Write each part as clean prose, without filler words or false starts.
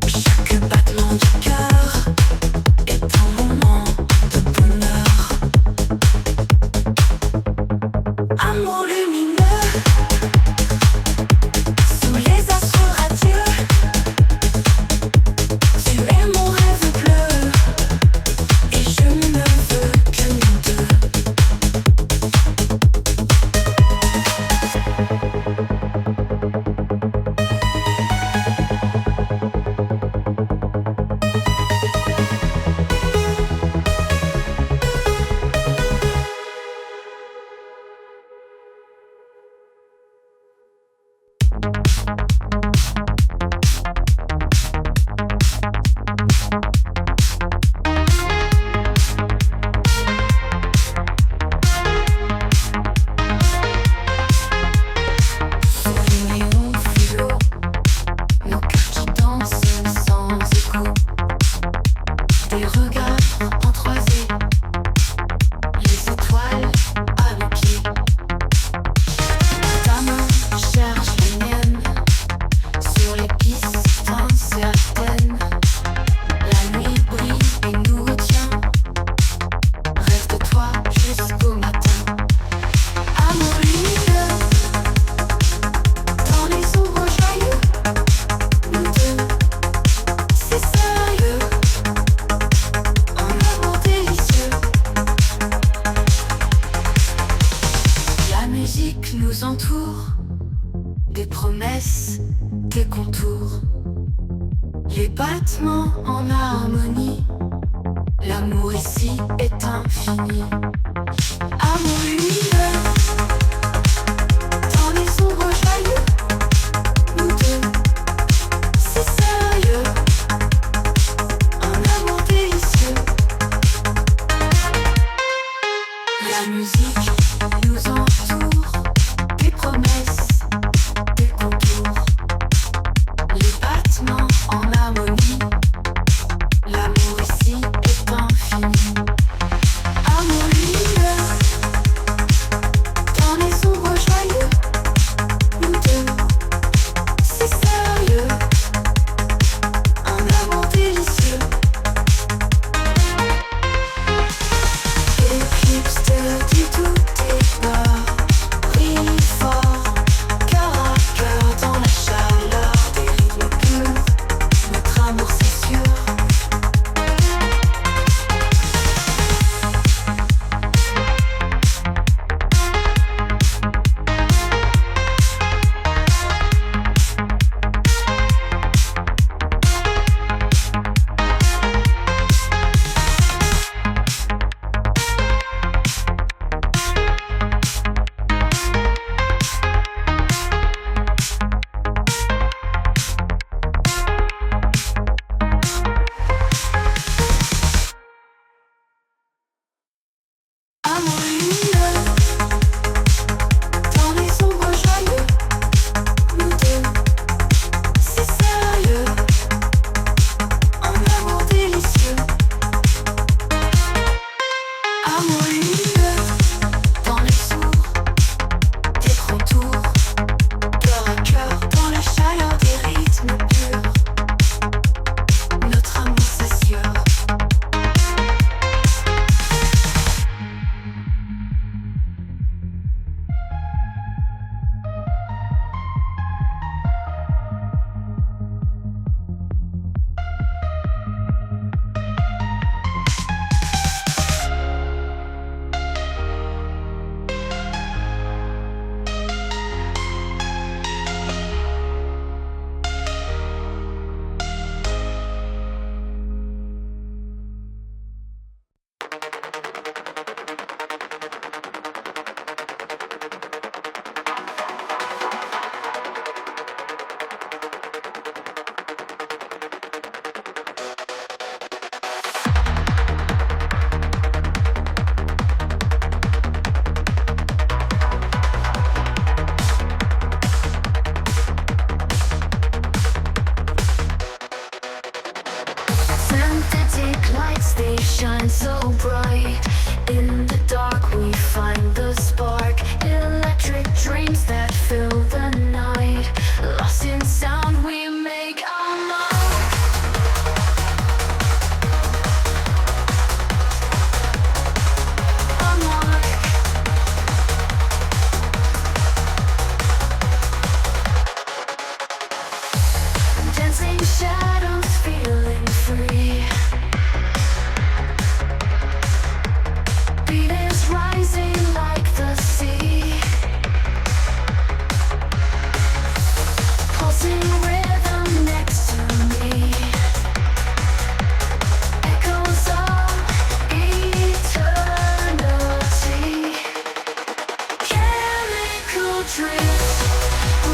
Chaque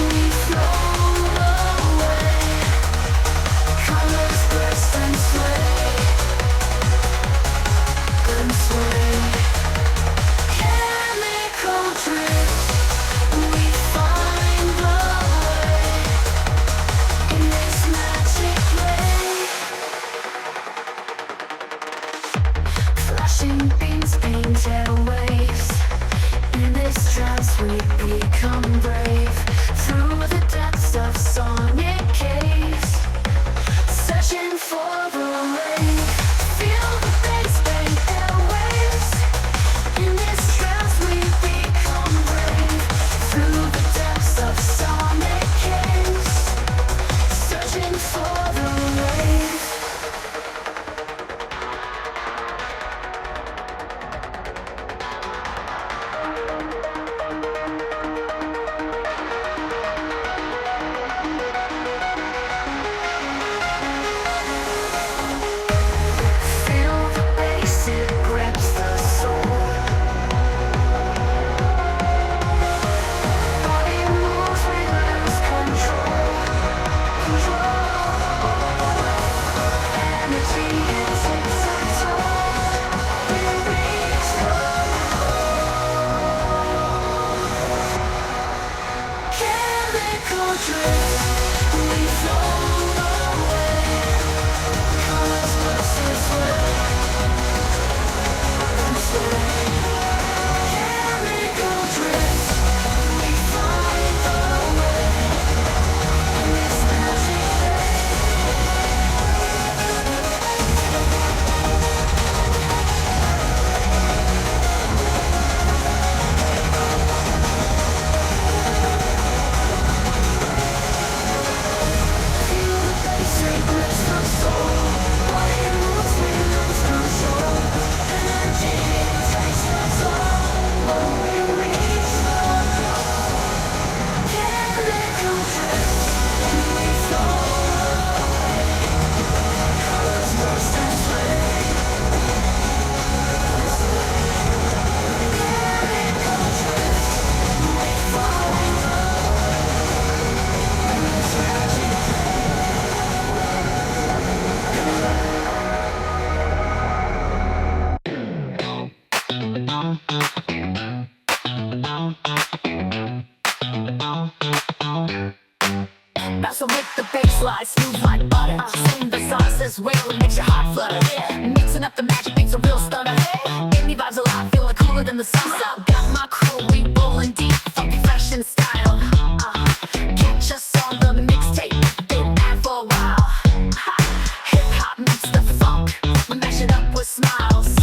We float away, colors burst and sway. Chemical drift, we find the way in this magic play. Flashing beams, painted waves. In this trance we become brave. Through the depths of sonic caves, searching for the rave. Feel the bass bang airwaves. In this trance we become brave. Through the depths of sonic caves, searching for the rave. Feel the bass, it grabs the soul. Body moves, we lose control. Energy is excited. We reach the chemical drift. We float away. Colors burst and sway. Chemical drift. We find the way in this magic play. Feel the bass, it grips the soul. Body moves, we lose control. Energy takes control when we reach the goal. Chemical drift, we float away. Colors burst and sway. Chemical drift, we find the way in this magic Bounce with the bass slide, smooth like butter. Sing the song says wail, it makes your heart flutter. Mixing up the magic makes a real stunner. Give me vibes alive, feeling cooler than the sun. So got my crew, we bowling deep, funky fresh in style. Catch us on the mixtape, been back for a while. Hip hop meets the funk, we mash it up with smiles.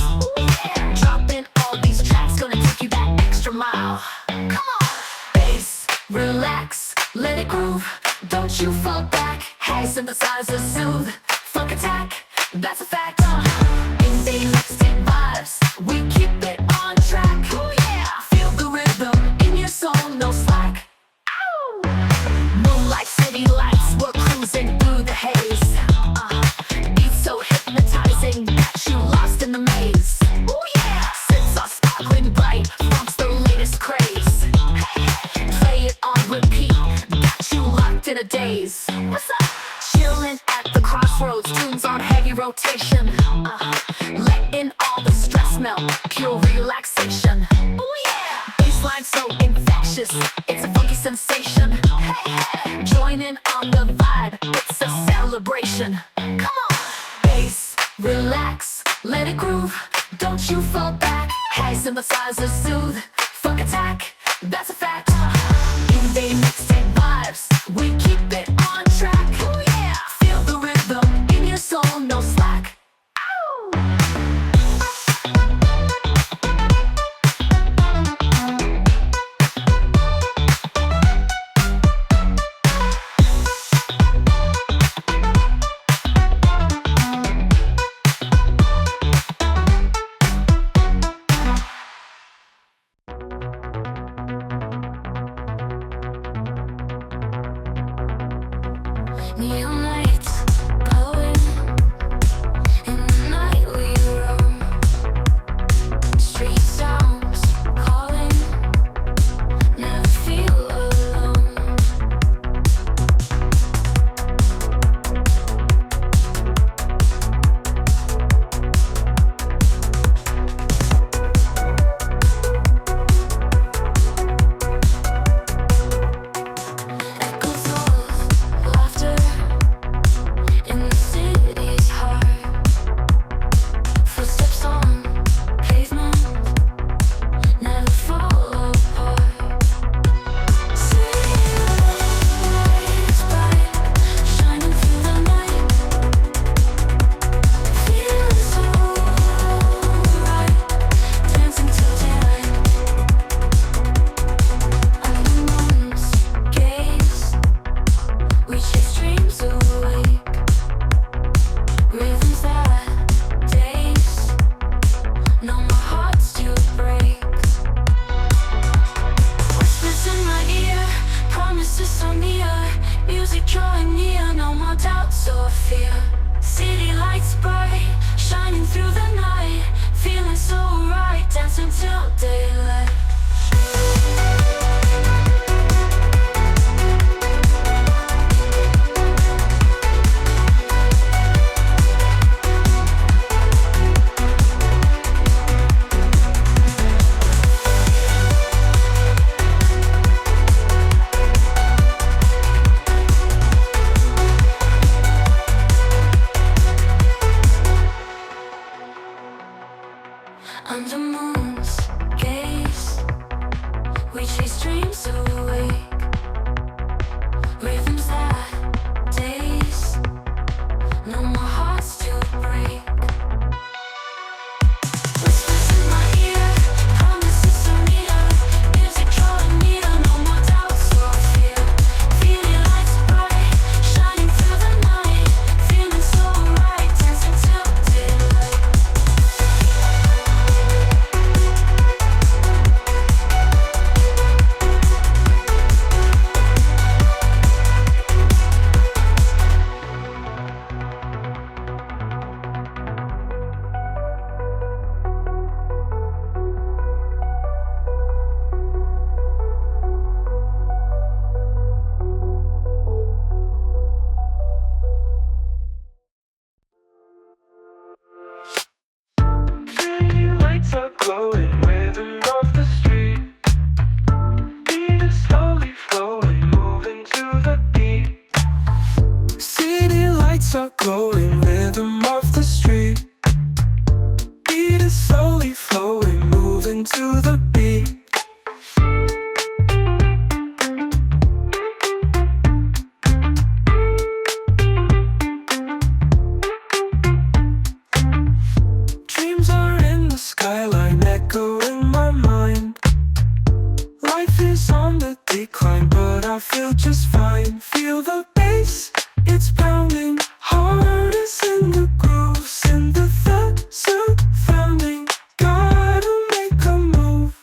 Dropping all these tracks, gonna take you that extra mile. Come on, bass, relax, let it groove. Don't you fall back, hey, synthesizer soothe. Funk attack, that's a fact. In the mixtape vibes, we keep it on track. Oh yeah, feel the rhythm in your soul, no slack. Ow! Moonlight city lights, we're cruising through the haze. Beats so hypnotizing, got you lost in the maze. Oh yeah, since our sparkling bright, funk's the latest craze. Play it on repeat, got you locked in a daze. What's up? Chillin' at the crossroads, tunes on heavy rotation. Letting all the stress melt, pure relaxation. Oh yeah, bassline so infectious, it's a funky sensation. Join in on the vibe, it's a celebration. Come on, bass, relax, let it groove. Don't you fall back, hey, synthesizer soothe. Funk attack, that's a fact. In the mixtape vibes, we keep it on track. Oh yeah, feel the rhythm in your soul, no slack. Ow! Neon lights glowing, in the night we roam. Street sounds calling, never feel alone. doubts or fear. City lights bright, shining through the night. Feeling so right, dancing till daylight. Under moon's gaze, we chase dreams awake. Rhythms that days, no more hearts to break. Whispers in my ear, promises are near. Music drawing near, no more doubts or fear. Feeling lights bright, shining through the night. Feeling so right, dancing till daylight. City lights are glowing, rhythm of the street. Beat is slowly flowing, moving to the beat. City lights are glowing, rhythm of the street. Beat is slowly flowing, moving to the beat. Dreams are in the skyline, echo in my mind. Life is on the decline, but I feel just fine. Feel the bass, it's pounding. Heart is in the grooves, in the surrounding. Gotta make a move.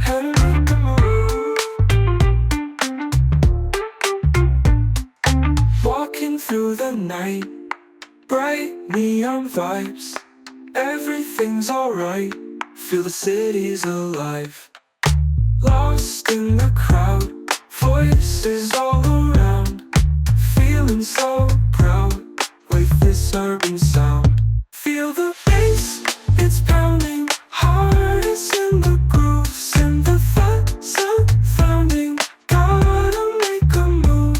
Gotta make a move. Walking through the night, bright neon vibes. Everything's alright, feel the city's alive. Lost in the crowd, voices all around. Feeling so proud with this urban sound. Feel the bass, it's pounding. Heart is in the grooves, in the surrounding. Gotta make a move.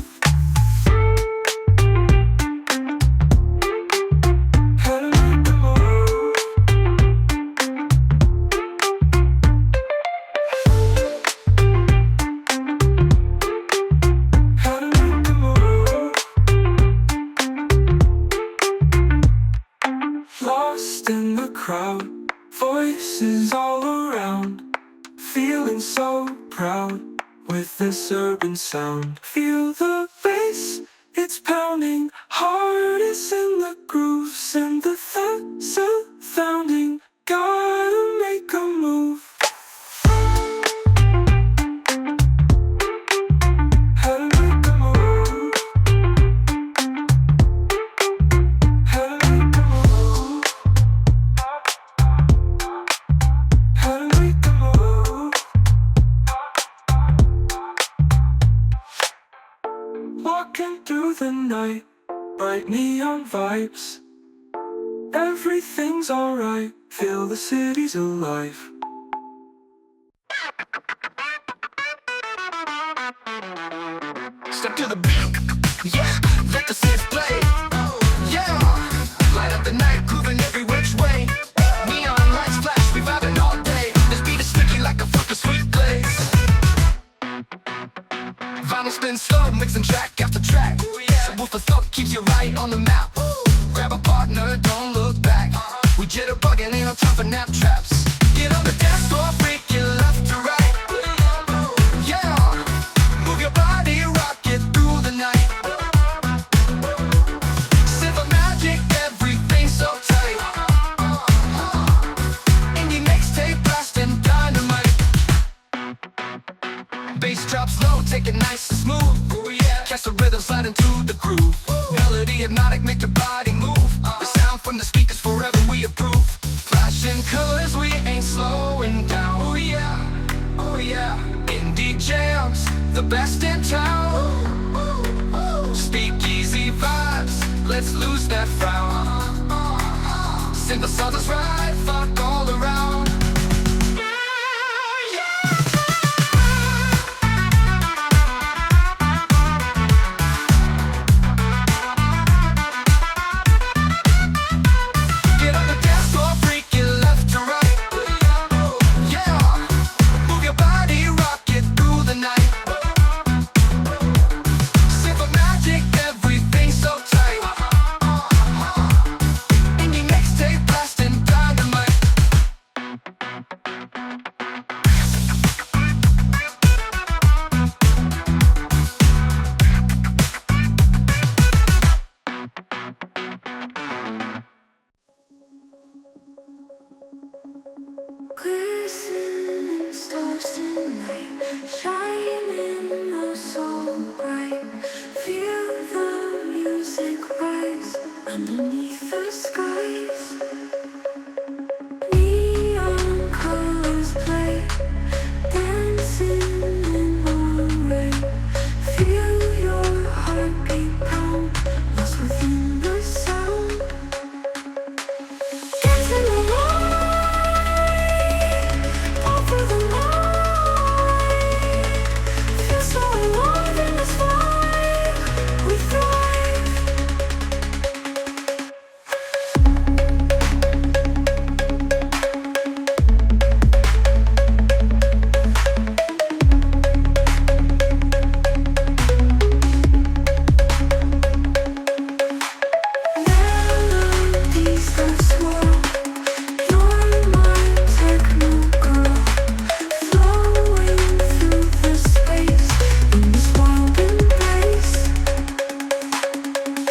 Gotta make a move. Gotta make a move. Lost in the crowd, voices all around. Feeling so proud with this urban sound. Feel the bass, it's pounding. Heart is in the grooves, in the surrounding. Gotta make a move. Gotta make a move. Gotta make a move. Gotta make a move. Walking through the night, bright neon vibes. Everything's alright, feel the city's alive. Step to the beat, yeah, let the synth play, yeah. Light up the night, grooving every which way. Neon lights flash, we vibing all day. This beat is sticky like a fucking sweet glaze. Vinyl spins slow, mixing track after track. Subwoofer thought keeps you right on the map. Grab a partner, don't look back. We jitterbugging, ain't no time for nap traps. Get on the dance floor, freak it left to right. Yeah, move your body, rock it through the night. Silver magic, everything's so tight. Indie mixtape blasting dynamite. bass drops low, take it nice and smooth. Ooh, yeah. Catch the rhythm, slide into the groove. Melody hypnotic, make the body move. The sound from the speakers forever we approve. Flashing colors, we ain't slowing down. Oh yeah, oh yeah. Indie jams, the best in town. Speakeasy vibes, let's lose that frown. Synthesizers right, fuck all around. Get on the dance floor, freak it left to right. Yeah, move your body, rock it through the night. Simple magic, everything so tight. Indie mixtape blasting dynamite. Glistening stars tonight, shining so bright. Feel the music rise underneath the skies. Neon colors play, dancing in the rain. Feel your heartbeat pound, lost within the sound. Dancing alone. Over the night, feel so alive in this vibe. We thrive. Melodies that swirl. You're my techno girl, flowing through the space in this wild embrace.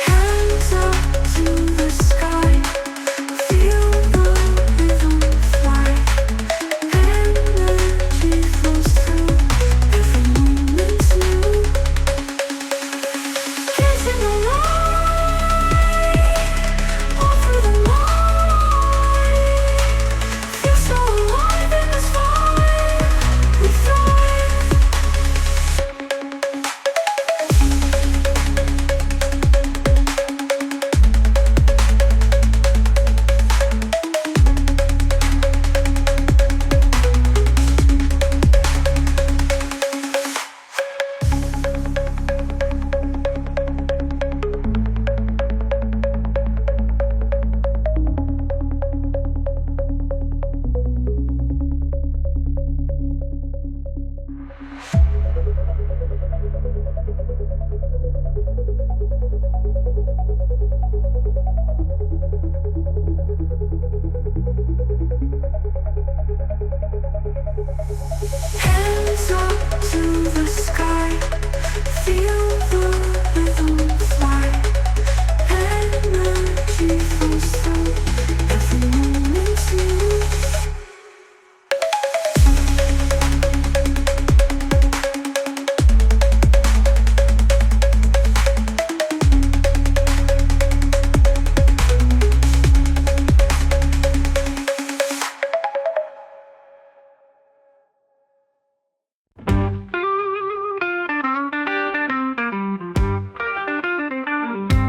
Hands up to the sky, feel the rhythm fly. Energy flows through, every moment's new. Dancing alone, over the night. Feel so alive in this vibe. We thrive. Hands up to the sky, feel the rhythm fly. Energy flows through, every moment's new.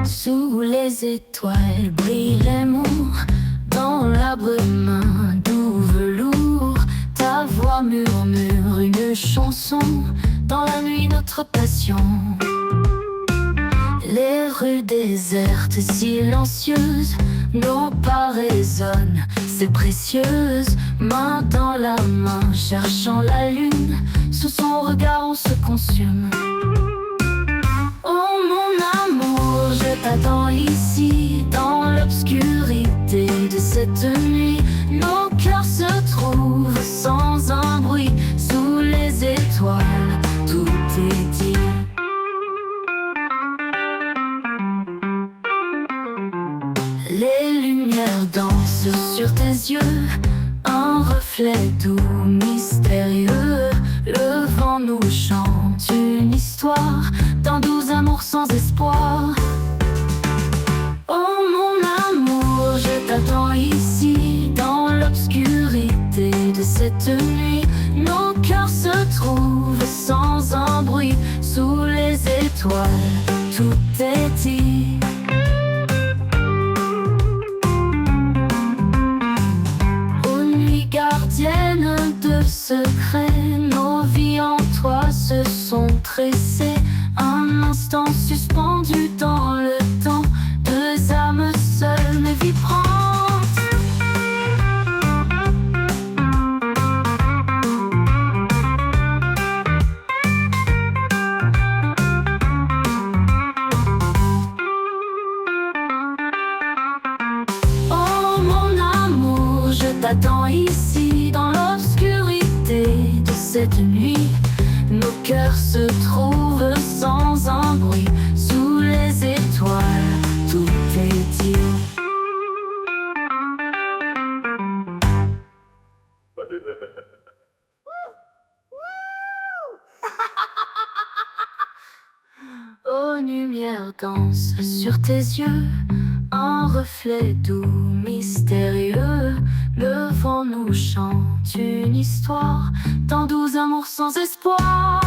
Sous les étoiles brille l'amour, dans la brume doux velours. Ta voix murmure une chanson, dans la nuit notre passion. Les rues désertes, silencieuses, nos pas résonnent, c'est précieuse. Main dans la main, cherchant la lune, sous son regard on se consume. Oh mon amour, je t'attends ici, dans l'obscurité de cette nuit. Nos cœurs se trouvent sans un bruit, sous les étoiles, tout est dit. Les lumières dansent sur tes yeux, un reflet doux, mystérieux. Le vent nous chante histoire, dans 12 amours sans espoir. Oh mon amour, je t'attends ici, dans l'obscurité de cette nuit. Nos cœurs se trouvent sans un bruit, sous les étoiles, tout est dit. Aux nuits gardiennes de secrets, nos vies en toi se sont tressées. Un instant suspendu dans le temps, deux âmes seules mais vibrantes. Oh mon amour, je t'attends ici, dans l'obscurité de cette nuit. Nos cœurs se trouvent sans un bruit, sous les étoiles, tout est dit. Aux lumières dansent sur tes yeux, un reflet doux, mystérieux. Le vent nous chante une histoire, dans 12 amours sans espoir.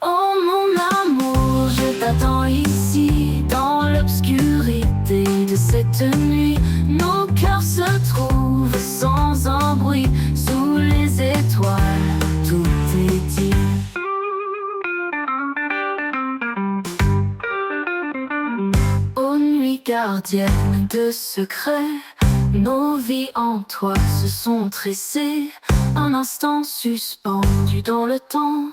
Oh mon amour, je t'attends ici, dans l'obscurité de cette nuit. Nos cœurs se trouvent sans un bruit, sous les étoiles, tout est dit. Aux nuits gardiennes de secrets, nos vies en toi se sont tressées. Un instant suspendu dans le temps,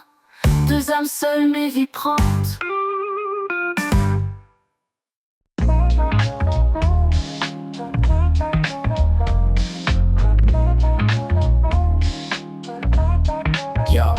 deux âmes seules mais vibrantes. Yo,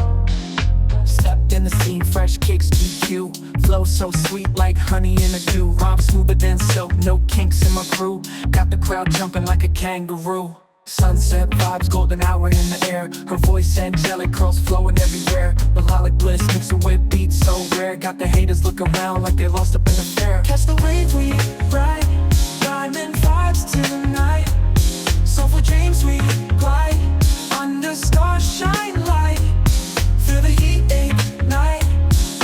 stepped in the scene, fresh kicks, GQ. Flow so sweet like honey in a dew. Rhyme smoother than silk, no kinks in my crew. Got the crowd jumping like a kangaroo. Sunset vibes, golden hour in the air. Her voice angelic, curls flowing everywhere. Melodic bliss mixing with beats so rare. Got the haters look around like they lost up in the fair. Catch the wave we ride, diamond vibes tonight. Soulful dreams we glide, under stars shine light. Feel the heat ignite,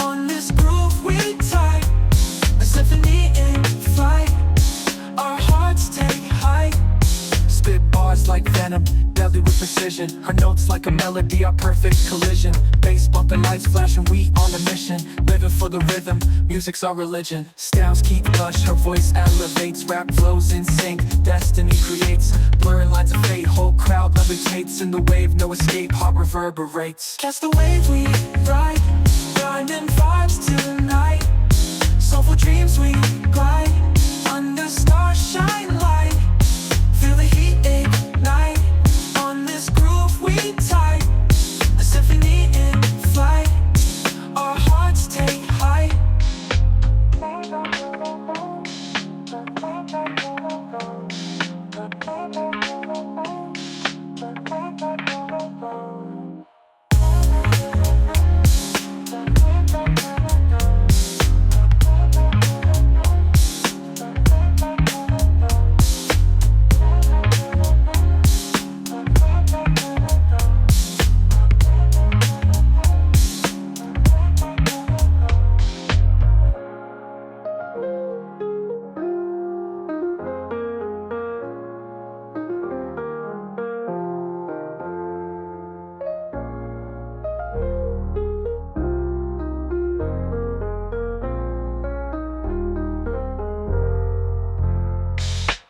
on this groove we tight. A symphony in flight, our hearts take height. Spit bars like venom, deadly with precision. Her notes like a melody, our perfect collision. Bass bumping, lights flashing, we on a mission. Living for the rhythm, music's our religion. Styles keep lush, her voice elevates. Rap flows in sync, destiny creates. Blurring lines of fate, whole crowd levitates. In the wave, no escape, heart reverberates. Catch the wave we ride, diamond vibes tonight. Soulful dreams we glide, under stars shine light. Feel the heat ignite, on this groove we tight. A symphony in flight, our hearts take height.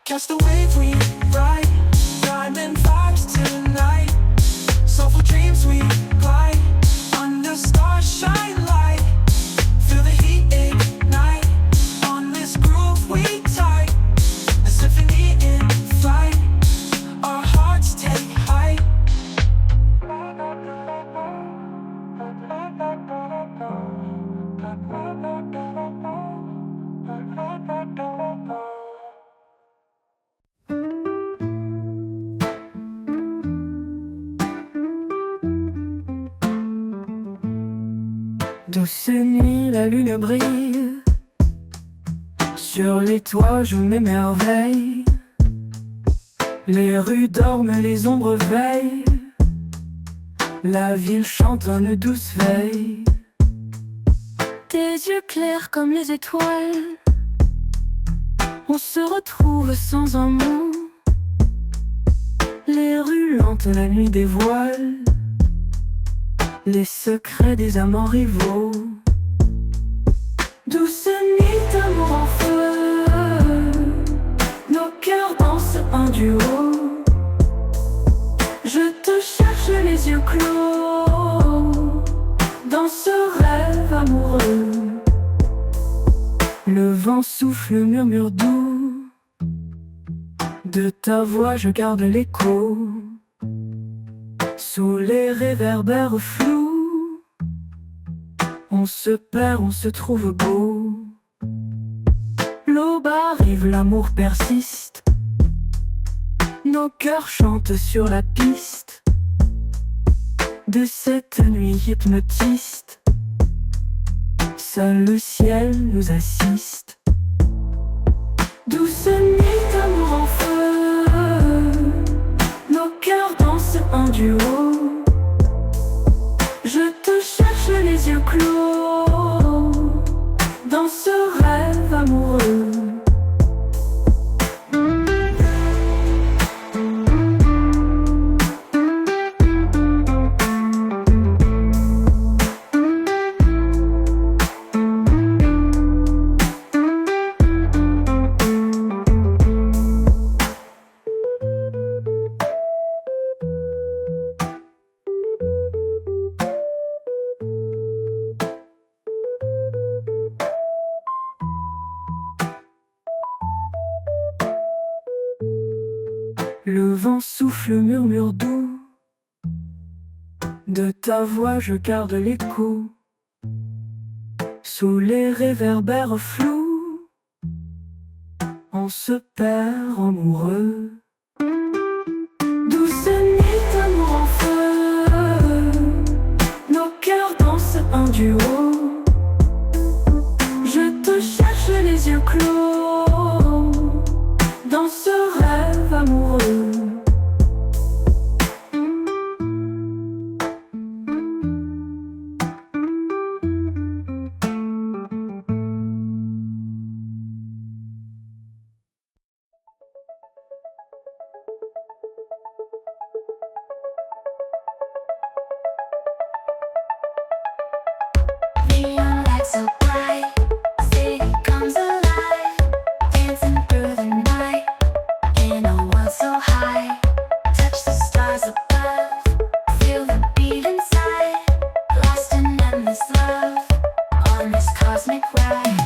Catch the wave we ride, diamond vibes tonight. Soulful dreams we glide, under stars shine light. Feel the heat ignite, on this groove we tight. A symphony in flight, our hearts take height. Douce nuit, la lune brille. Sur les toits, je m'émerveille. Les rues dorment, les ombres veillent. La ville chante une douce veille. Tes yeux clairs comme les étoiles. On se retrouve sans un mot. Les rues lentes, la nuit dévoile les secrets des amants rivaux. Douce nuit d'amour en feu, nos cœurs dansent un duo. Je te cherche les yeux clos, dans ce rêve amoureux. Le vent souffle, murmure doux, de ta voix je garde l'écho. Sous les réverbères flous, on se perd, on se trouve beau. L'aube arrive, l'amour persiste. Nos cœurs chantent sur la piste de cette nuit hypnotiste. Seul le ciel nous assiste. Douce nuit d'amour en feu, nos cœurs dansent un duo. Je te cherche les yeux clos, dans ce rêve amoureux. Le vent souffle, murmure doux, de ta voix je garde l'écho. Sous les réverbères flous, on se perd amoureux. Douce nuit d'amour en feu, nos cœurs dansent un duo. Je te cherche les yeux clos, dans ce rêve amoureux. Neon lights so bright, city comes alive, dancing through the night, in a world so high. Touch the stars above, feel the beat inside, lost in endless love, on this cosmic ride.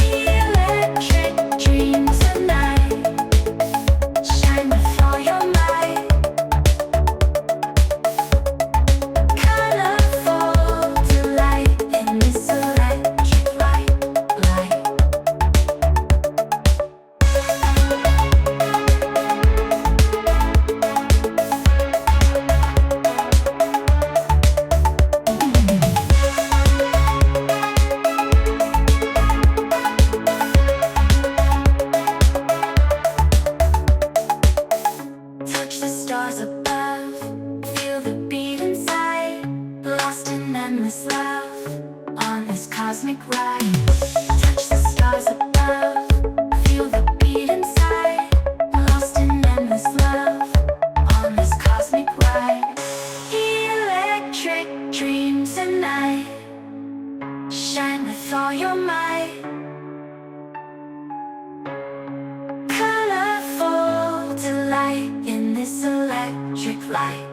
Electric dreams tonight, shine with all your might. Colorful delight in this electric light. Touch the stars above, feel the beat inside, lost in endless love, on this cosmic ride. Touch the stars above, feel the beat inside, lost in endless love, on this cosmic ride. Electric dreams tonight, shine with all your might. Colorful delight in this electric light.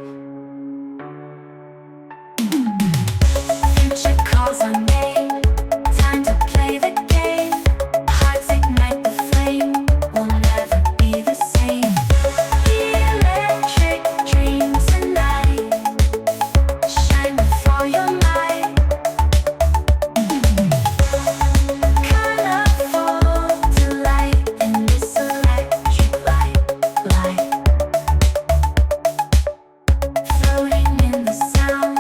Future calls our name, time to play the game. Hearts ignite the flame, we'll never be the same. Electric dreams tonight, shine with all your might. Colorful delight in this electric light. Floating in the sound,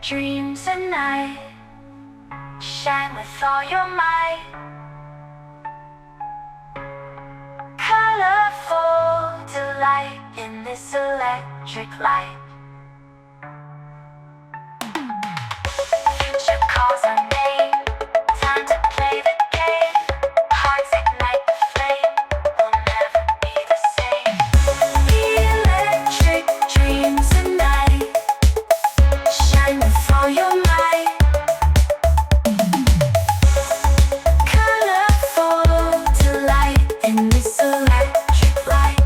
dreams at night. Shine with all your might. Colorful delight in this electric light. Future calls our name. Time to play the game. Hearts ignite the flame. We'll never be the same. Electric dreams at night. Shine with all your might. Colorful delight in this electric light.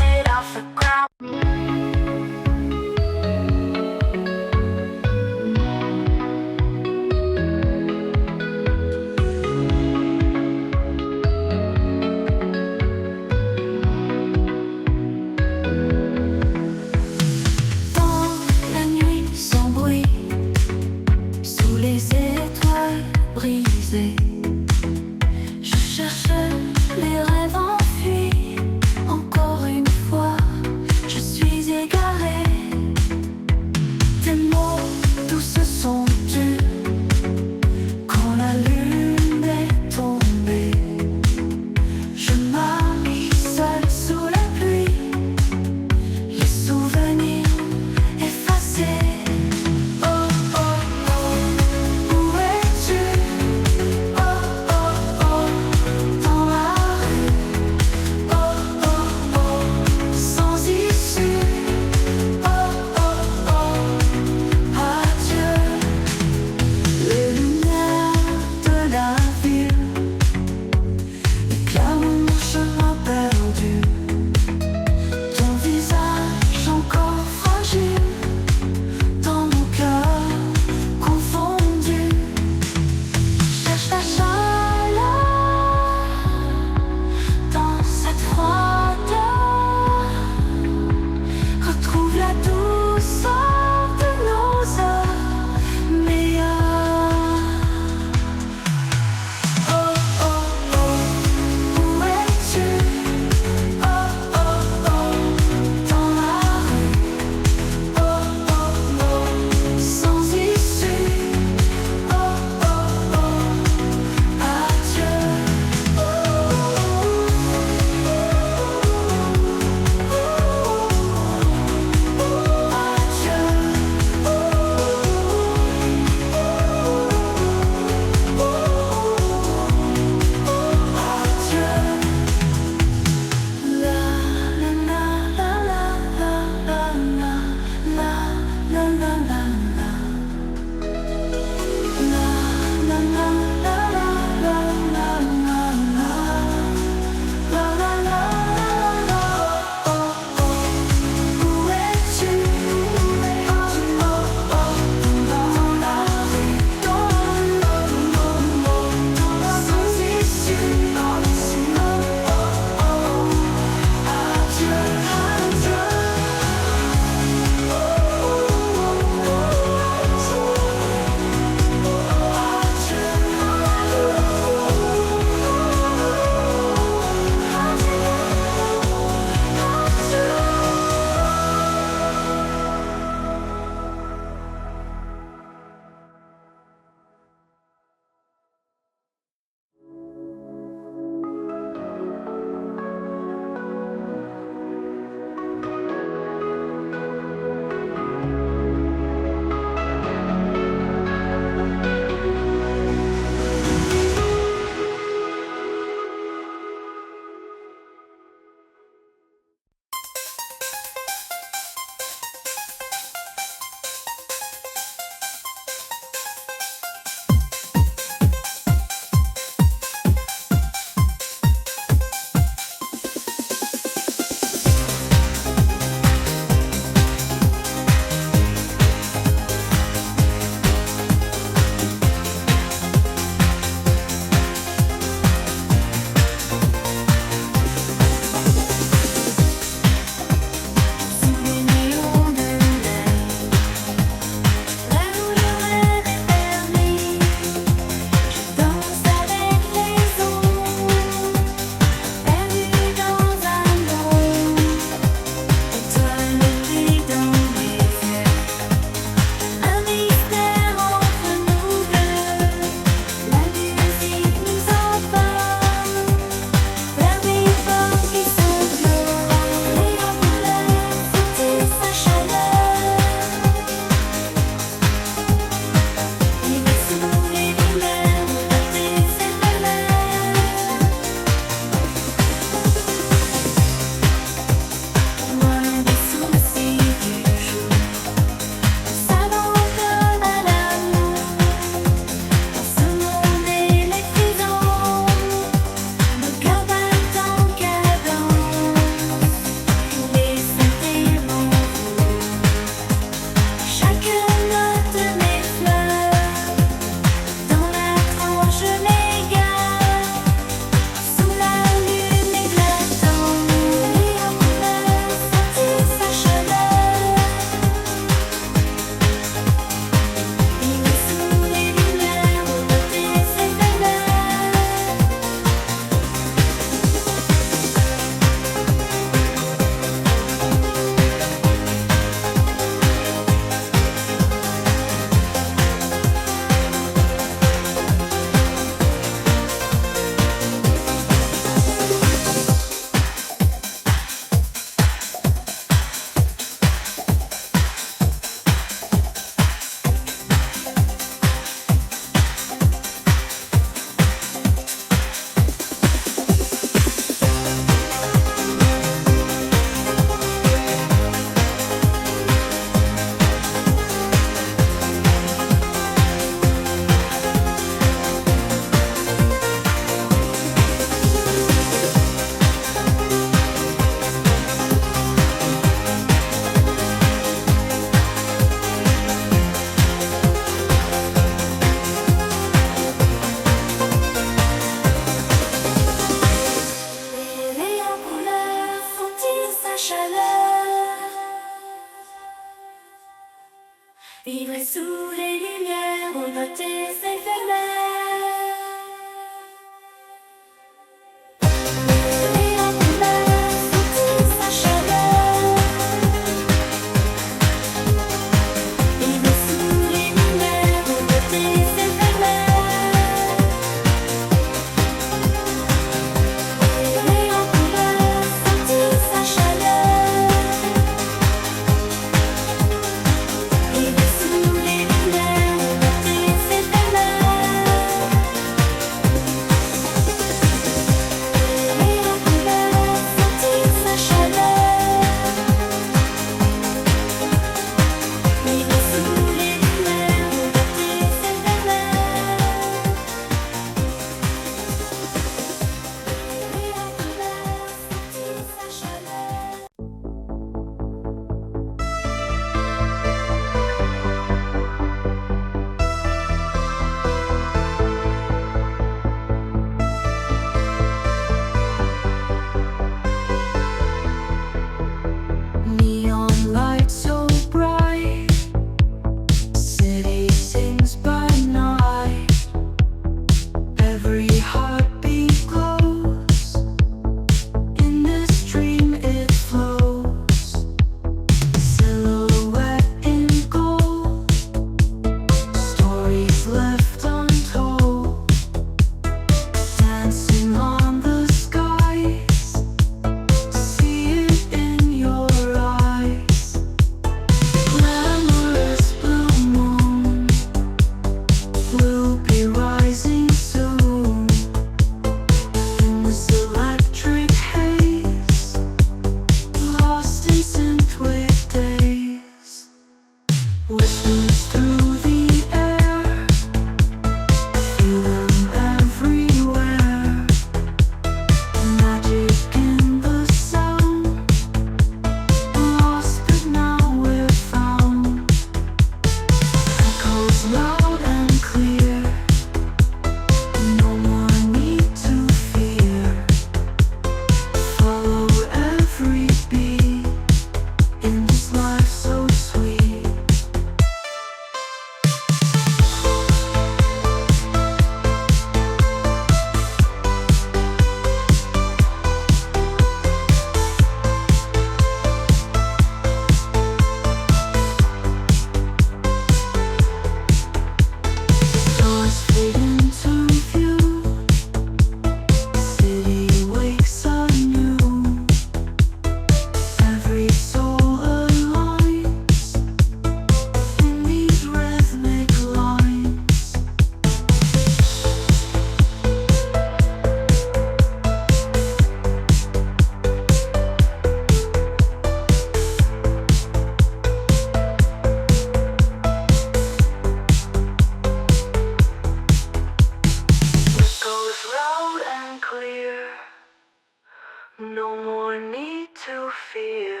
No more need to fear.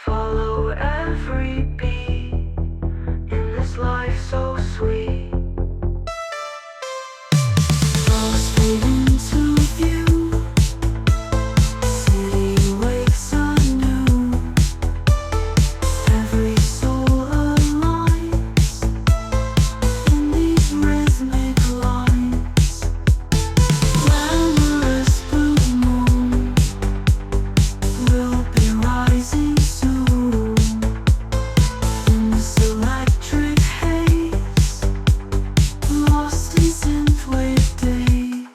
Follow every beat in this life so sweet. Lost into view. City wakes anew. Every soul aligns in these rhythmic lines. Glamorous blue moon will be rising soon. In this electric haze, lost in synthwave days.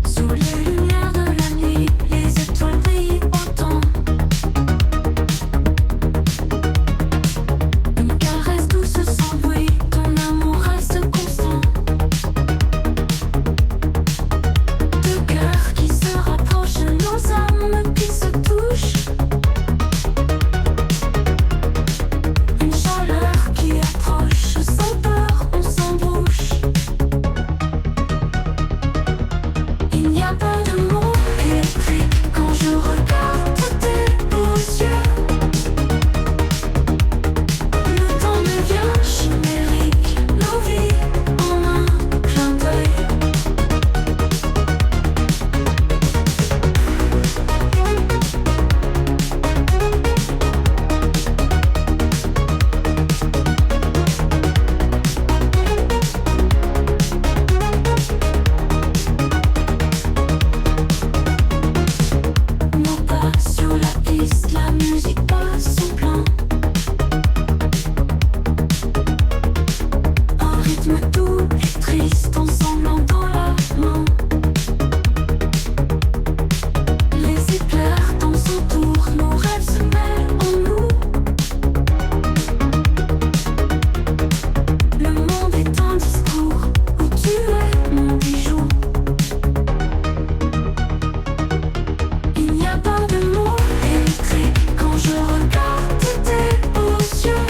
Sous les lumières de la nuit, les étoiles brillent autant. Une caresse douce sans bruit, ton amour reste constant. Deux cœurs qui se rapprochent, nos âmes qui se touchent. Une chaleur qui approche, sans peur, on s'embrouche. Il n'y a pas de mots électriques quand je regarde tes beaux yeux. Le temps devient chimérique, nos vies en un clin d'œil. Nos pas sur la piste, la musique passe son plein. Un rythme doux et triste, ensemble dans la main. Les éclairs dansent autour, nos rêves se mêlent en nous. Le monde est un discours où tu es mon bijou. Il n'y a pas de mots électriques quand je regarde tes beaux yeux.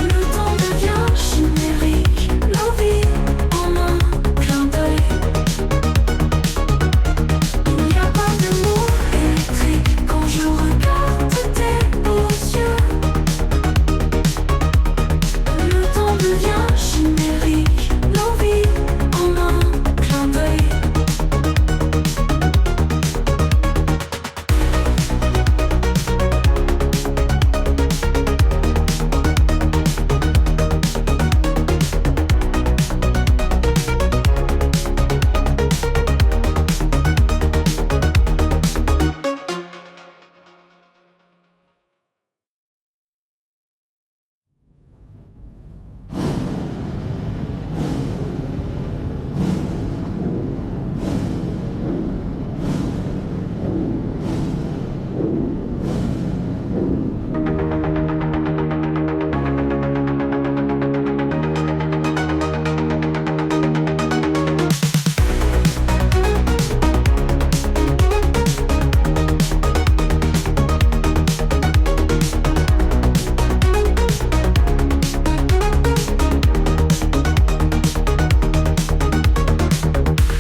Le temps devient chimérique, nos vies en un clin d'œil. Il n'y a pas de mots électriques quand je regarde tes beaux yeux. Le temps devient chimérique, nos vies en un clin d'œil.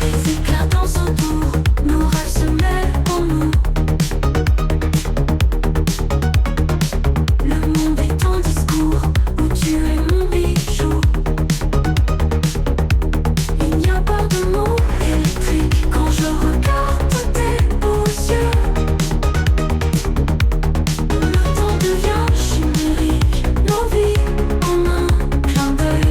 Les éclairs dansent autour, nos rêves se mêlent en nous. Le monde est un discours où tu es mon bijou. Il n'y a pas de mots électriques quand je regarde tes beaux yeux. Le temps devient chimérique, nos vies en un clin d'œil.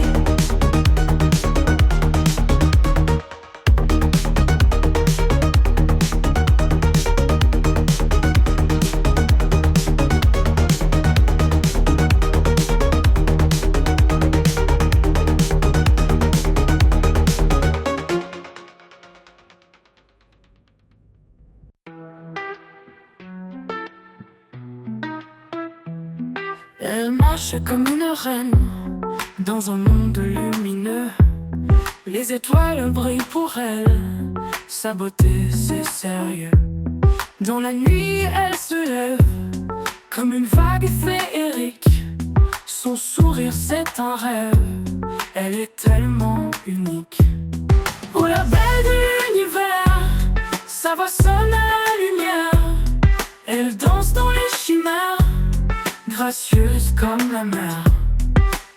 Elle marche comme une reine, Dans un monde lumineux, les étoiles brillent pour elle. Sa beauté, c'est sérieux. Dans la nuit, elle se lève comme une vague féerique. Son sourire, c'est un rêve. Elle est tellement unique. Oh, la belle de l'univers, sa voix sonne à la lumière. Elle danse dans les chimères, gracieuse comme la mer.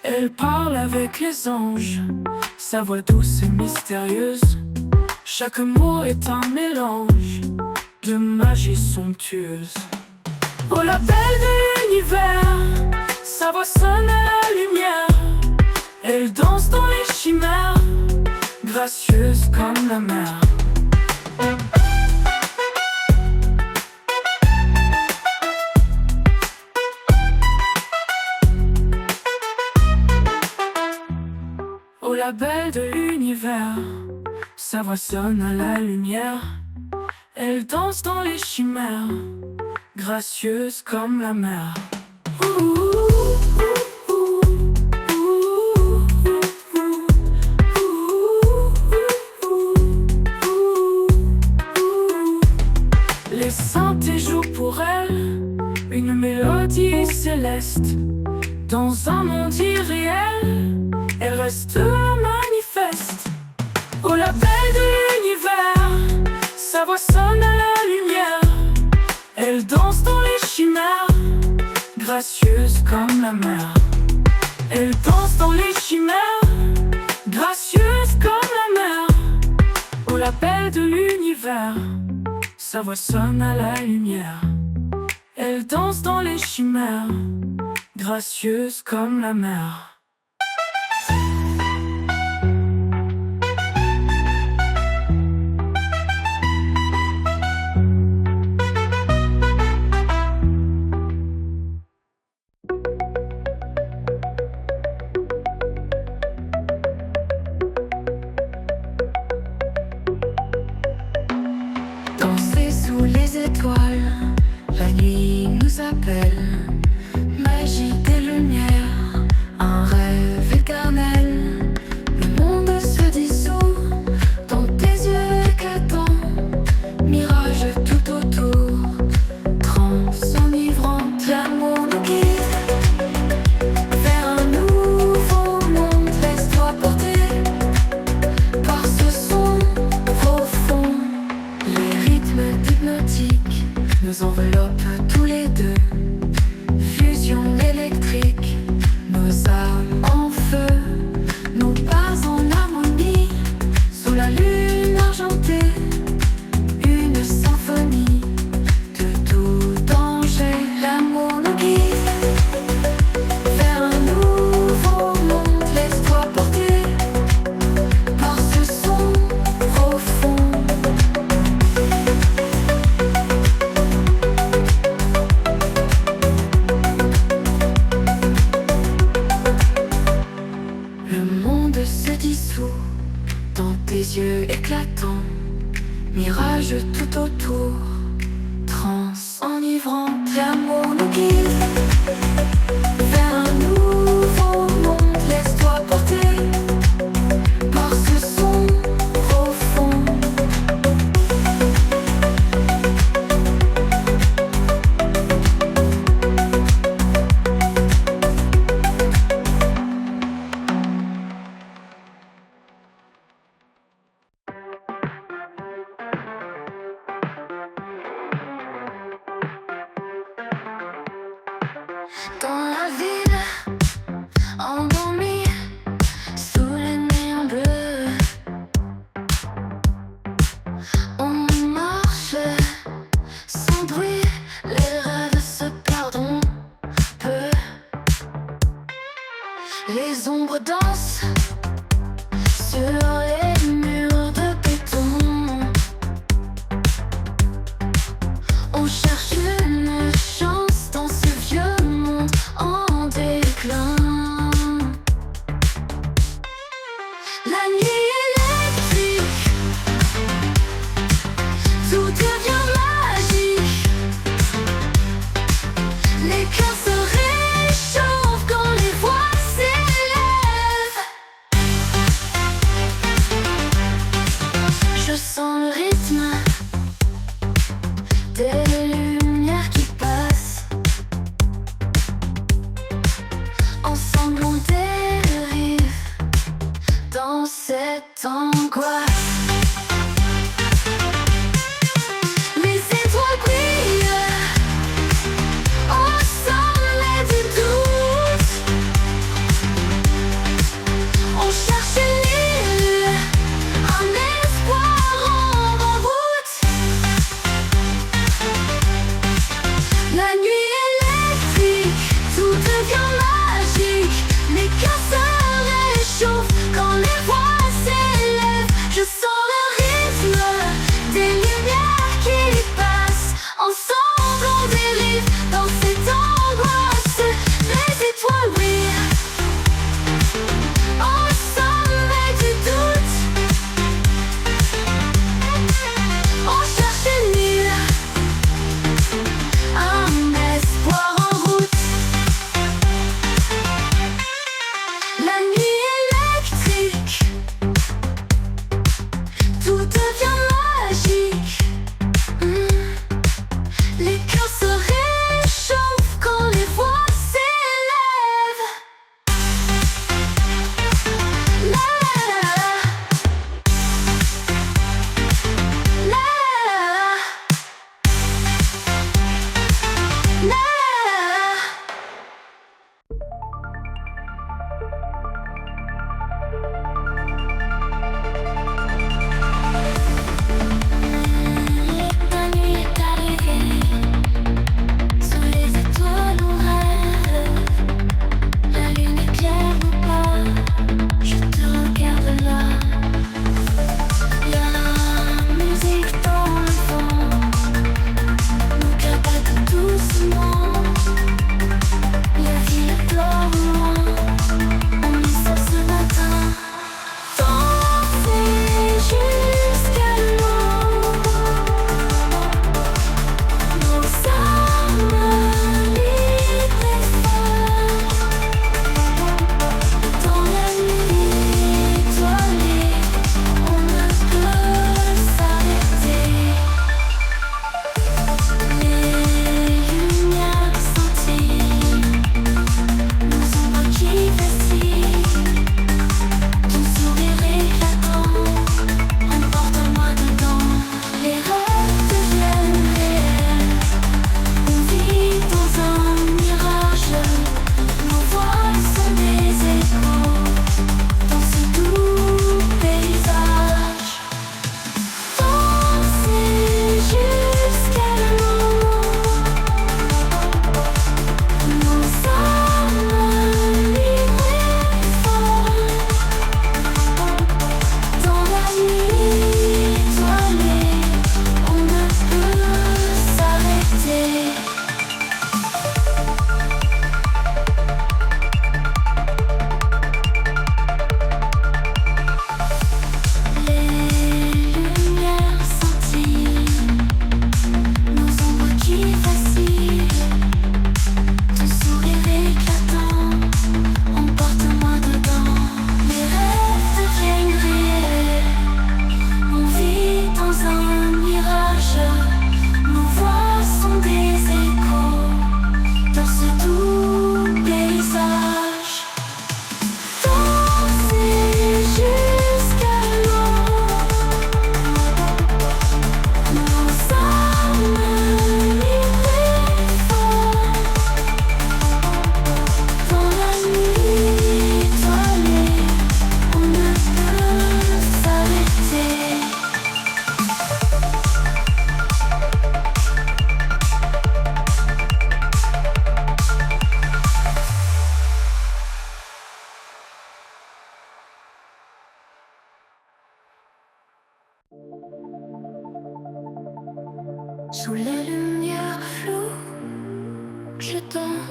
Elle parle avec les anges, sa voix douce et mystérieuse. Chaque mot est un mélange de magie somptueuse. Oh, la belle de l'univers, sa voix sonne à la lumière. Elle danse dans les chimères, gracieuse comme la mer. Oh, la belle de l'univers, sa voix sonne à la lumière. Elle danse dans les chimères, gracieuse comme la mer. Les synthés jouent pour elle une mélodie céleste. Dans un monde irréel, elle reste manifeste. Oh, la belle de l'univers, sa voix sonne à la lumière. Elle danse dans les chimères, gracieuse comme la mer. Elle danse dans les chimères, gracieuse comme la mer. Oh, la belle de l'univers, sa voix sonne à la lumière. Elle danse dans les chimères, gracieuse comme la mer. Danser sous les étoiles, la nuit nous appelle. Magie des lumières, un rêve éternel. Le monde se dissout dans tes yeux éclatants. Mirage tout autour, transe enivrante. L'amour nous guide vers un nouveau monde. Laisse-toi porter par ce son profond. Les rythmes hypnotiques nous enveloppent tous les deux. Fusion électrique, nos âmes en feu, nos pas en harmonie, sous la lune argentée. Une symphonie de tout danger. L'amour nous guide vers un nouveau monde. Laisse-toi porter par ce son profond. Le monde se dissout dans tes yeux éclatants. Mirage tout autour, transe enivrante. L'amour nous guide vers un nouveau monde. Laisse-toi porter par ce son profond. Dans la ville, endormie sous les néons bleus, on marche sans bruit, les rêves se perdent peu. Les ombres dansent sur les murs de béton. On cherche une chance dans ce vieux monde en déclin. La nuit électrique, tout devient magique. Les cœurs se réchauffent quand les voix s'élèvent.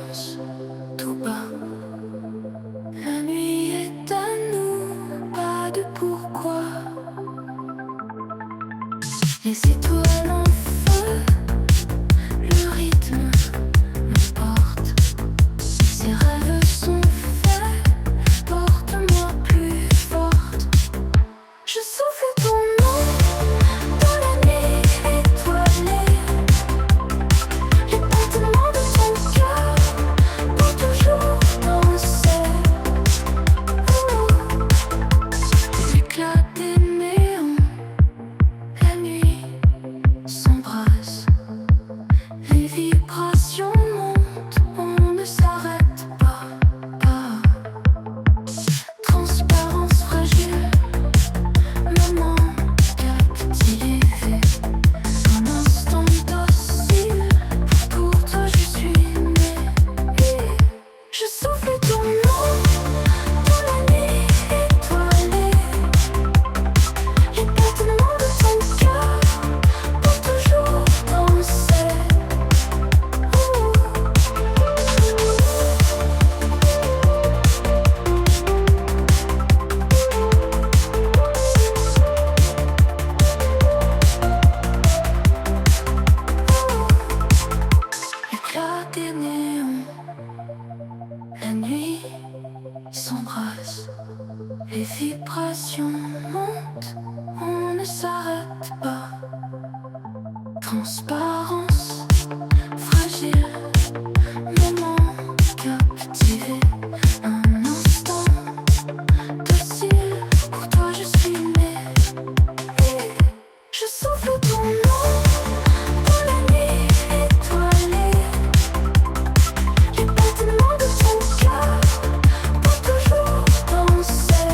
silence tout bas. La nuit est à nous, pas de pourquoi. Les étoiles en feu, le rythme me porte. Ces rêves sont faits, porte-moi plus forte. Je souffle ton nom dans la nuit étoilée. Les battements de ton cœur pour toujours danser. L'éclat des néons, la nuit s'embrasse. Les vibrations montent, on ne s'arrête pas. Transparence fragile, maman captivée. Un instant docile, pour toi je suis née. Je souffle ton nom dans la nuit étoilée. Les battements de ton cœur pour toujours danser. L'éclat des néons, la nuit s'embrasse. Les vibrations montent, on ne s'arrête pas. Transparence fragile, maman captivée. Un instant docile, pour toi je suis née. Je souffle ton nom dans la nuit étoilée. Les battements de ton cœur pour toujours danser.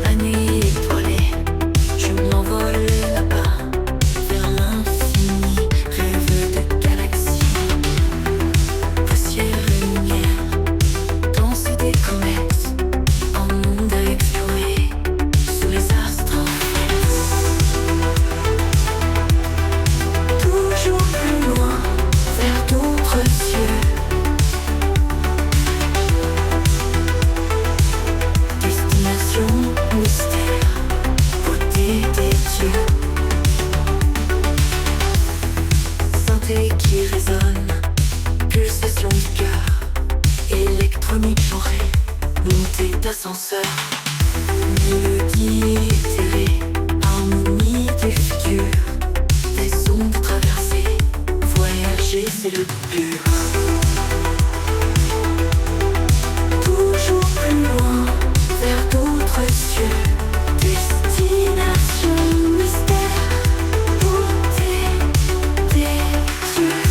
La nuit étoilée, je m'envole là-bas, vers l'infini, rêve de galaxies. Poussière et lumière, danse des comètes, un monde à explorer, sous les astres en fête. Toujours plus loin, vers d'autres cieux. Destination mystère, beauté des dieux. Synthé qui résonne, pulsation du cœur. Électronique genrée, montée d'ascenseur. Mélodie éthérée, harmonie du futur. Des ondes traversées, voyager c'est le pur. Toujours plus loin, vers d'autres cieux. Destination mystère, beauté des dieux.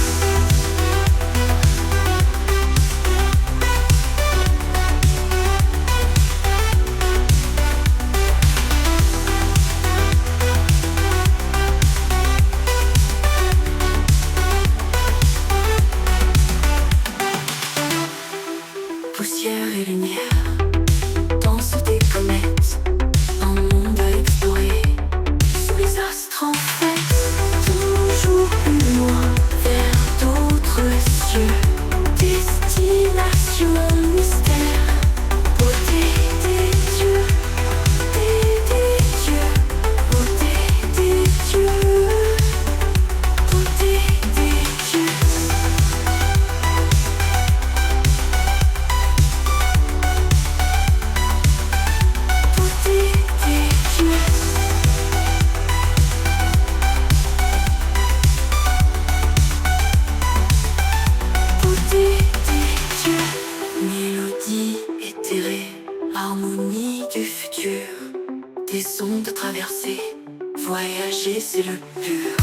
Poussière et lumière, danse des comètes, un monde à explorer, sous les astres en fête. Toujours plus loin, vers d'autres cieux. Destination mystère, beauté des dieux. Des dieux, beauté des dieux. Beauté des dieux. Beauté Voyager, c'est le pur.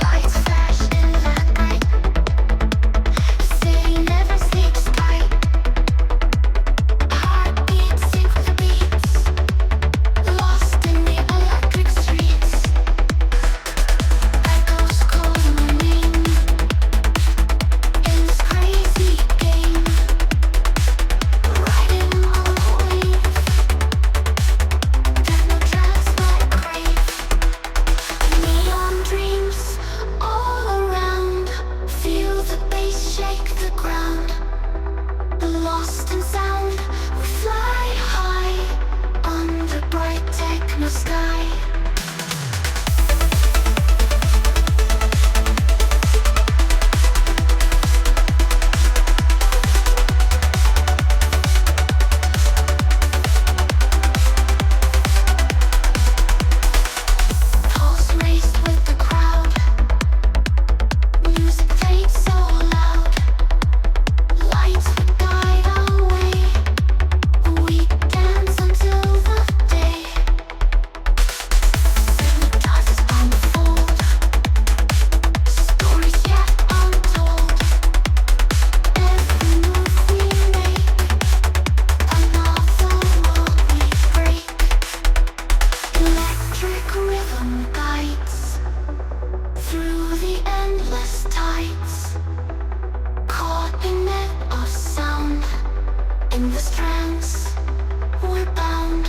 Lights flash in the night. The city never sleeps tight. Heartbeats sync with the beats. Lost in the electric streets. Echoes call my name in this crazy game. Riding on a wave. Techno tracks like crave. Neon dreams all around. Feel the bass shake the ground. Lost in sound, we fly high on the bright techno sky. Pulse raced with the crowd. Music played so loud. Lights would guide our way. We dance until the day. Hypnotizes unfold. Stories yet untold. Every move we make, another world we break. Electric rhythm guides through the endless tides. Caught in net of sound, in this trance we're bound.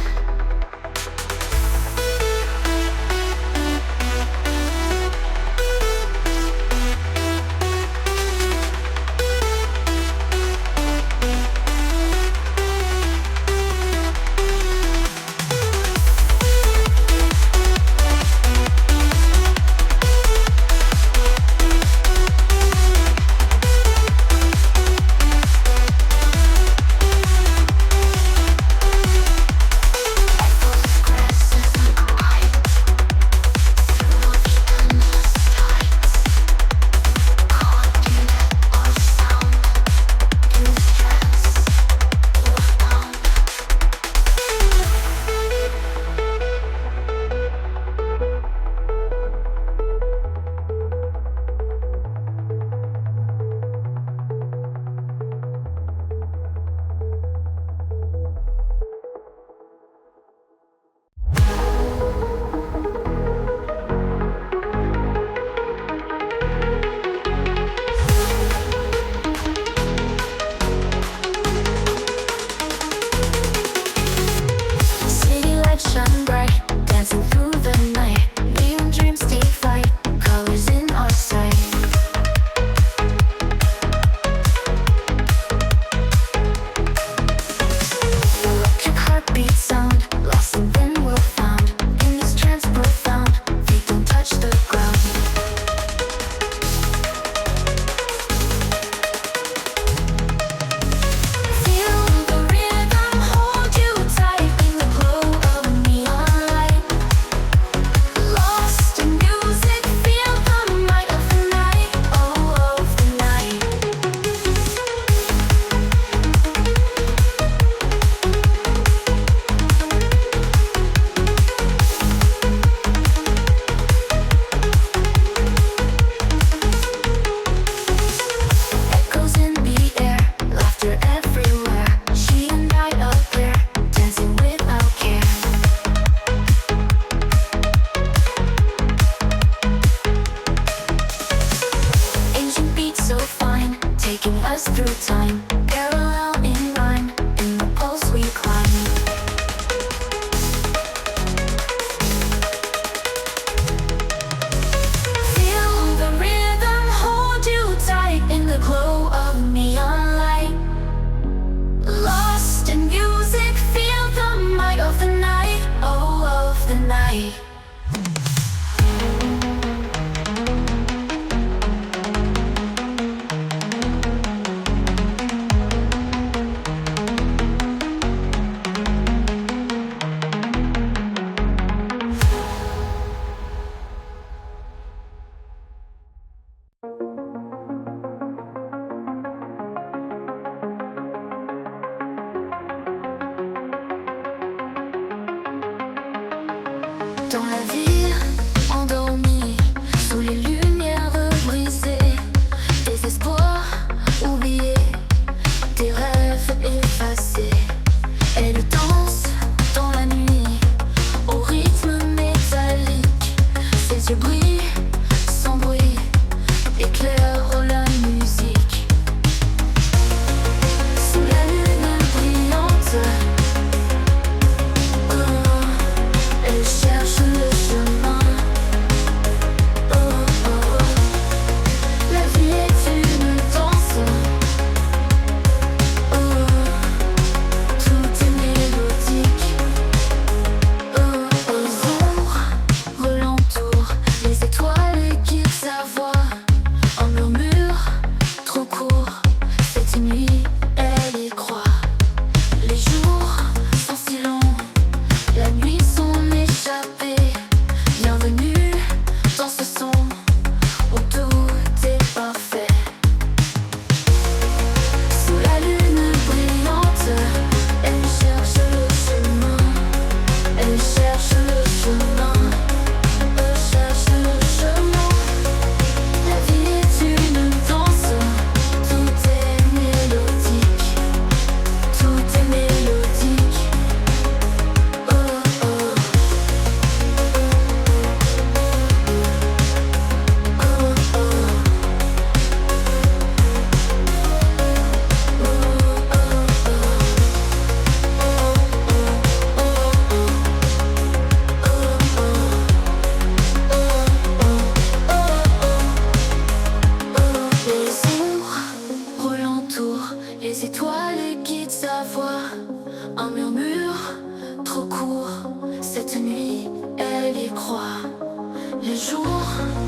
jour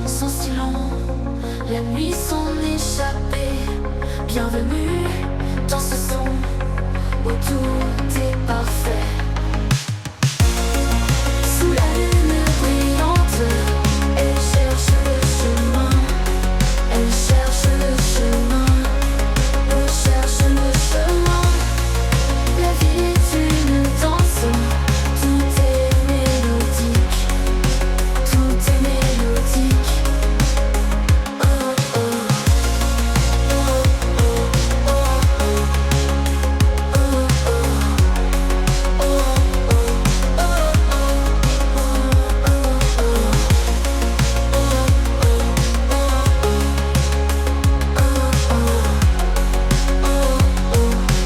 sont si longs, la nuit s'en échappée. Bienvenue dans ce son où tout est parfait. Sous la lune brillante, elle cherche le chemin. Elle cherche le chemin. Elle cherche le chemin. La vie est une danse. Tout est mélodique. Tout est mélodique. Oh oh. Oh oh. Oh oh. Oh oh. Oh oh.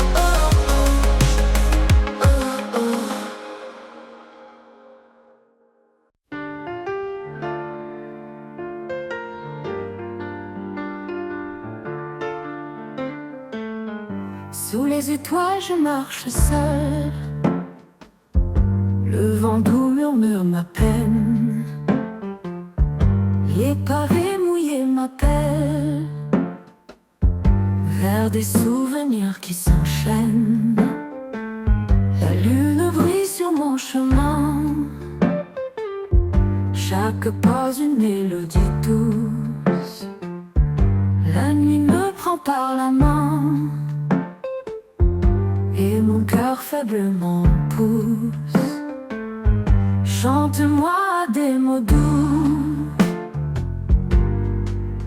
Sous les étoiles, je marche seul. Le vent doux murmure ma peine. Les pavés mouillés m'appellent vers des souvenirs qui s'enchaînent. La lune brille sur mon chemin. Chaque pas une mélodie douce. La nuit me prend par la main et mon cœur faiblement pousse. Chante-moi des mots doux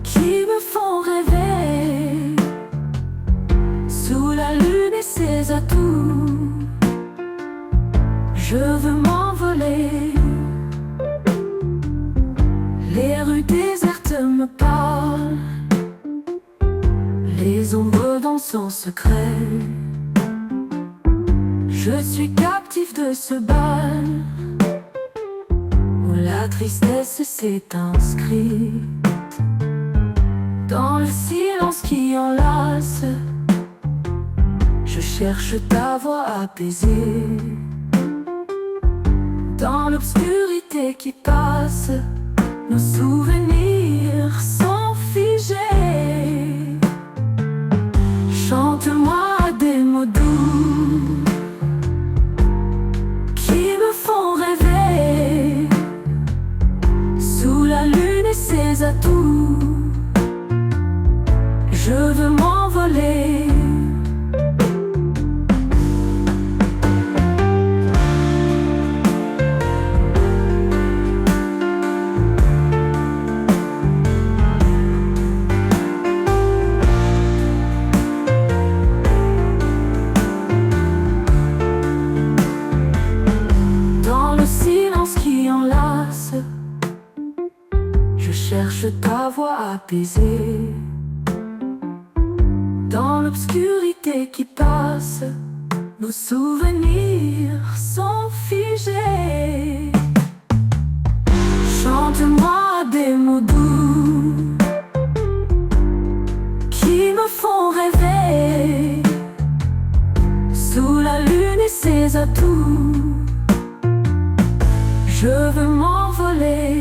qui me font rêver. Sous la lune et ses atouts, je veux m'envoler. Les rues désertes me parlent, les ombres dansent en secret. Je suis captif de ce bal où la tristesse s'est inscrite dans le silence qui enlace. Je cherche ta voix apaisée dans l'obscurité qui passe. Nos souvenirs sont figés. Chante-moi des mots doux qui me font rêver. Sous la lune et ses atouts, je veux m'envoler. Je cherche ta voix apaisée dans l'obscurité qui passe. Nos souvenirs sont figés. Chante-moi des mots doux qui me font rêver. Sous la lune et ses atouts, je veux m'envoler.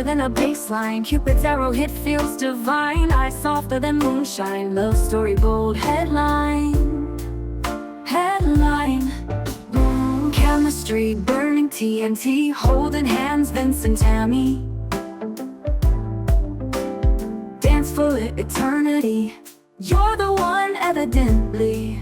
than a baseline. Cupid's arrow hit feels divine. Eyes softer than moonshine. Love story bold headline. Headline. Chemistry burning TNT. Holding hands Vince and Tammy. Dance for eternity. You're the one evidently.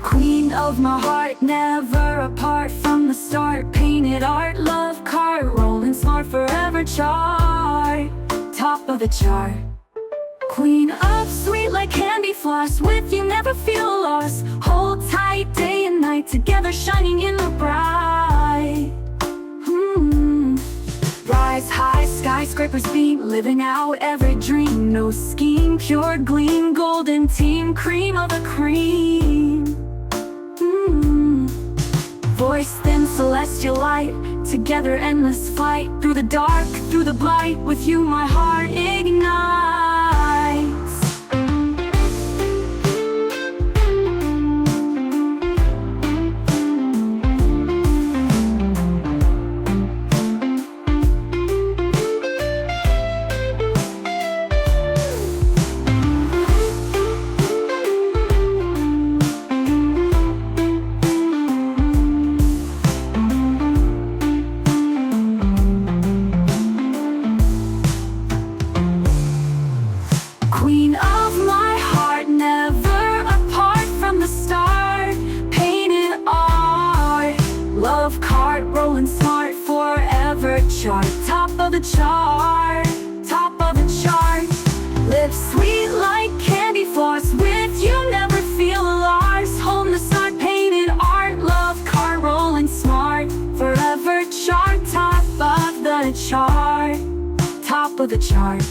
Queen of my heart, never apart from the start. Painted art, love card, rolling smart, forever chart. Top of the chart. Queen of sweet like candy floss. With you never feel lost. Hold tight day and night, together shining in the bright. Rise high, skyscrapers beam, living out every dream. No scheme, pure gleam, golden team, cream of the cream. Voice thin, celestial light, together endless fight. Through the dark, through the blight, with you my heart ignites. Queen of my heart, never apart from the start. Painted art, love card, rolling smart, forever chart. Top of the chart, top of the chart. Lips sweet like candy floss. With you never feel lost. Home the start, painted art, love card, rolling smart, forever chart. Top of the chart, top of the chart.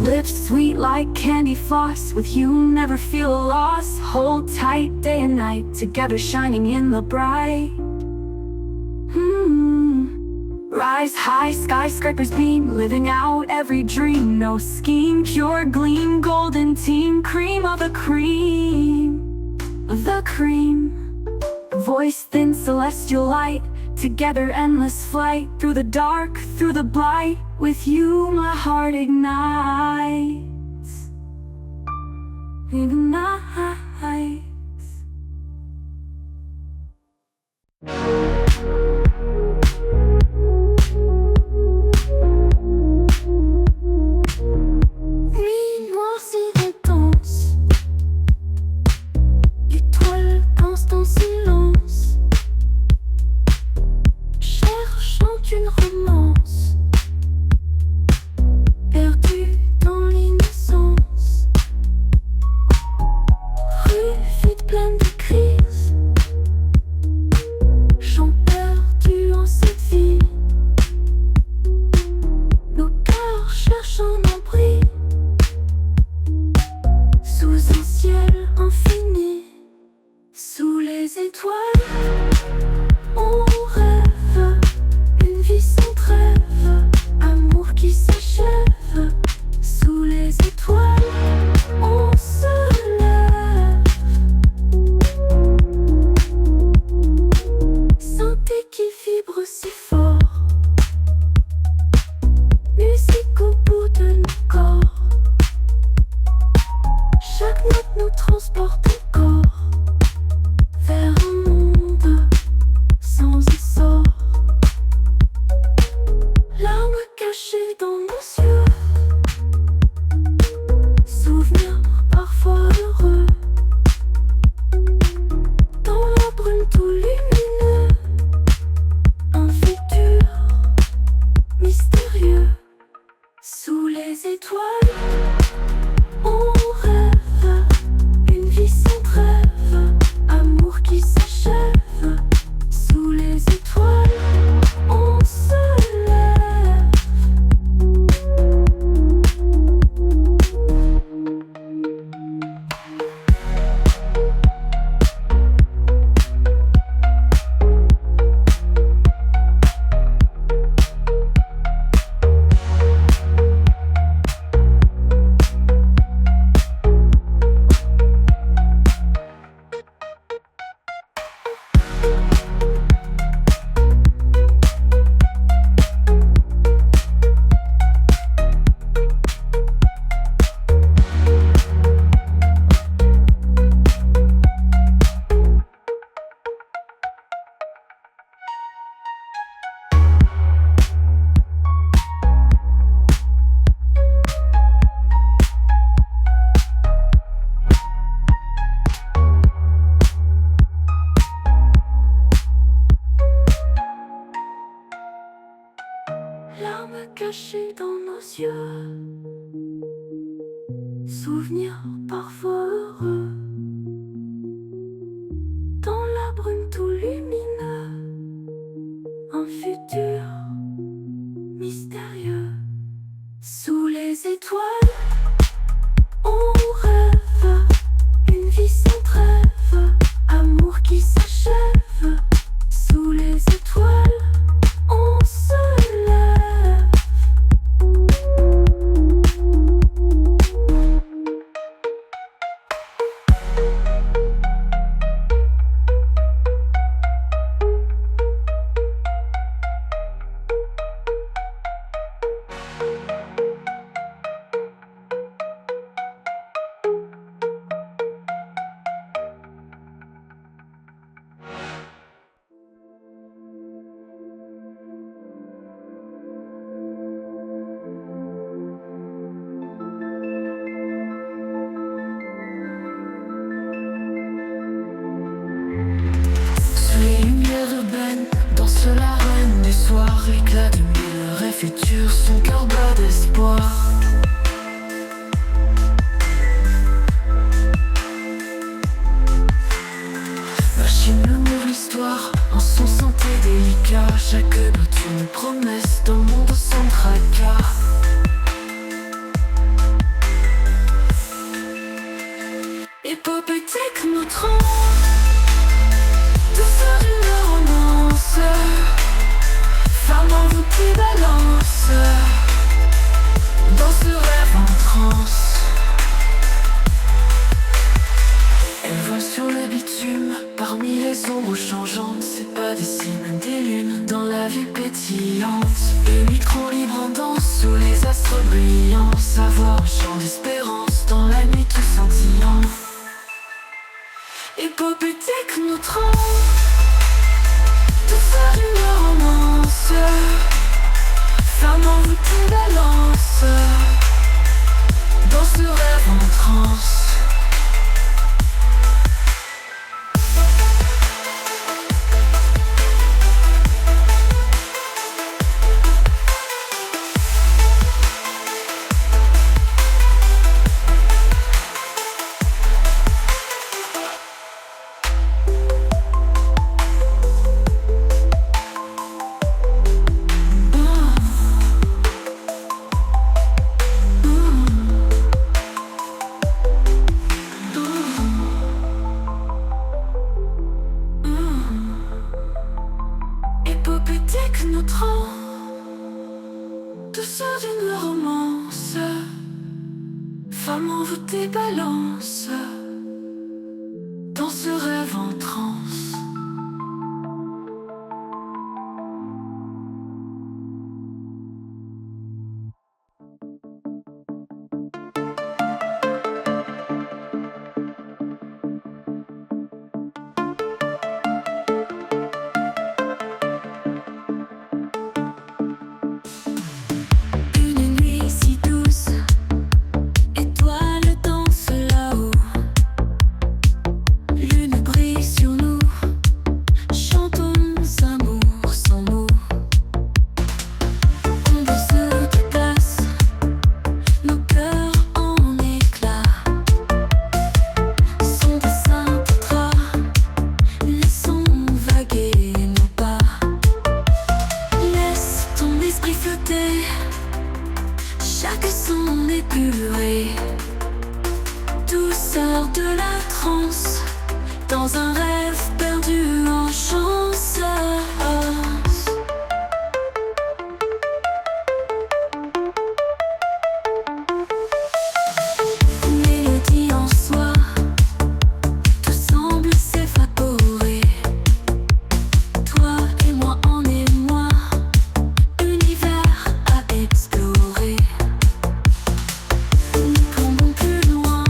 Lips sweet like candy floss. With you never feel lost. Hold tight day and night, together shining in the bright. Rise high, skyscrapers beam, living out every dream. No scheme, pure gleam, golden team, cream of the cream. The cream. Voice thin, celestial light, together endless flight. Through the dark, through the blight, with you my heart ignites. Ignites. Nuit noire si intense, étoiles dansent en silence, cherchant une romance, perdue dans l'innocence. Rue souvenir parfois heureux. Dans la brume tout lumineux, un futur mystérieux. Sous les étoiles, on rêve, une vie sans trêve, amour qui s'achève. Sous les étoiles, on se lève. Sous les lumières urbaines, danse la reine du soir, éclat de mille rêves futurs, son cœur bat d'espoir. Machine, l'amour, l'histoire, en son santé délicat, chaque note une promesse d'un monde sans tracas. Épopée technotrance, douceur d'une romance, femme envoûtée balance, dans ce rêve en transe. Elle vole sur le bitume, parmi les ombres changeantes, c'est pas des signes des lunes, dans la vie pétillante. Le micro libre en danse, sous les astres brillants, savoir un chant d'espérance, dans la nuit tout scintillant. Épopée technotrance, douceur d'une romance, femme envoûtée balance, dans ce rêve en transe. Épopée technotrance, douceur d'une romance, femme envoûtée balance, dans ce rêve en transe. Une nuit si douce, étoiles dansent là-haut, lune brille sur nous, chantons amour sans mots. On se déplace, nos cœurs en éclats, sont de simples draps, laissons vaguer nos pas. Laisse ton esprit flotter, chaque son épuré, douceur de la transe, dans un rêve perdu en chance. Mélodie en soi, tout semble s'évaporer. Toi et moi en émoi, univers à explorer. Nous plombons plus loin,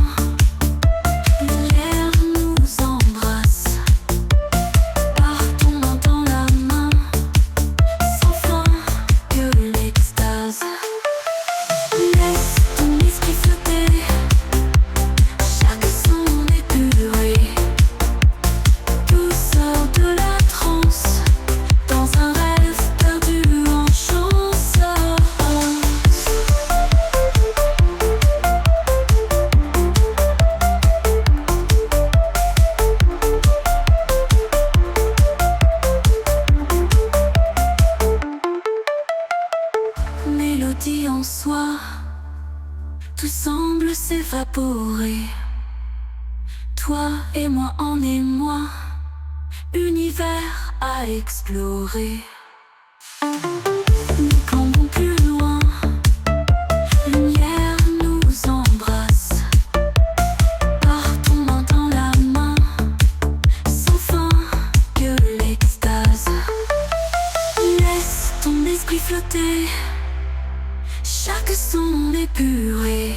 l'air nous embrasse. semble s'évaporer. Toi et moi en émoi, univers à explorer. Nous plombons plus loin, lumière nous embrasse. Partons main dans la main, sans fin que l'extase. Laisse ton esprit flotter, chaque son épuré.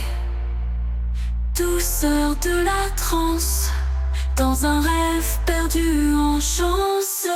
Douceur de la transe, dans un rêve perdu en chance.